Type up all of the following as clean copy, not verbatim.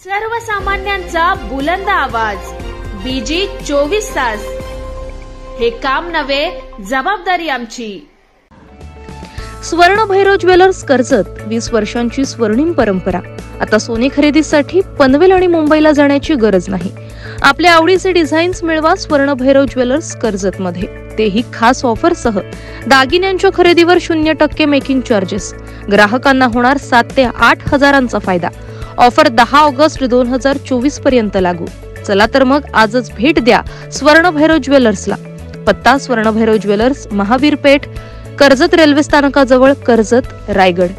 सर्वसामान्यांचा बुलंद आवाज, बीजी 24 तास. हे काम नव्हे, जबाबदारी आमची. स्वर्ण भैरव ज्वेलर्स कर्जत 20 वर्षांची स्वर्णिम परंपरा. आता सोने खरेदीसाठी पनवेल आणि मुंबईला जाण्याची गरज नाही. आपल्या आवडीचे डिझाईन्स मिळवा स्वर्ण भैरव ज्वेलर्स कर्जत मध्ये, तेही खास ऑफर सह. दागिन्यांच्या खरेदीवर 0% मेकिंग चार्जेस. ग्राहकांना होणार 7 ते 8 हजारांचा फायदा. ऑफर 10 ऑगस्ट 2024 पर्यंत लागू. चला तर मग आजच भेट द्या स्वर्ण भैरव ज्वेलर्सला. पत्ता स्वर्ण भैरव ज्वेलर्स, महावीर पेठ, कर्जत रेल्वे स्थानकाजवळ, कर्जत, रायगड.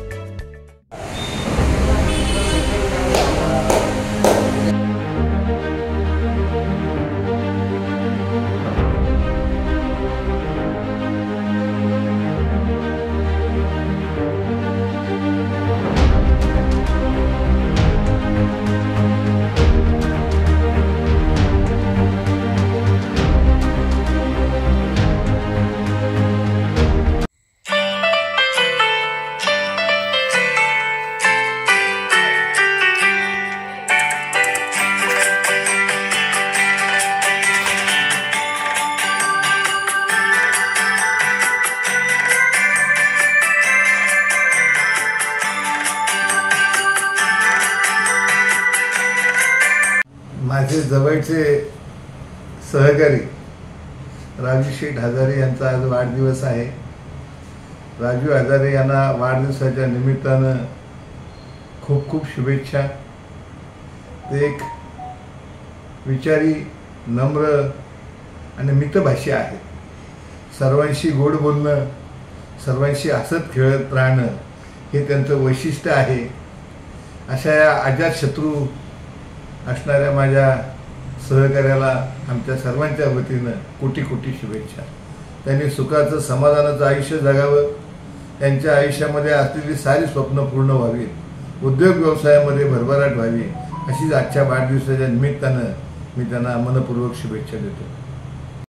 माझे जवळचे सहकारी राजू शेठ हजारे यांचा आज वाढदिवस आहे. राजू हजारे यांना वाढदिवसाच्या निमित्तानं खूप खूप शुभेच्छा. ते एक विचारी, नम्र आणि मितभाषी आहेत. सर्वांशी गोड बोलणं, सर्वांशी हसत खेळत राहणं हे त्यांचं वैशिष्ट्य आहे. अशा या अजातशत्रू असणाऱ्या माझ्या सहकार्याला आमच्या सर्वांच्या वतीनं कोटी कोटी शुभेच्छा. त्यांनी सुखाचं, समाधानाचं आयुष्य जगावं. त्यांच्या आयुष्यामध्ये असलेली सारी स्वप्न पूर्ण व्हावीत. उद्योग व्यवसायामध्ये भरभराट व्हावी, अशीच आजच्या वाढदिवसाच्या निमित्तानं मी त्यांना मनपूर्वक शुभेच्छा देतो.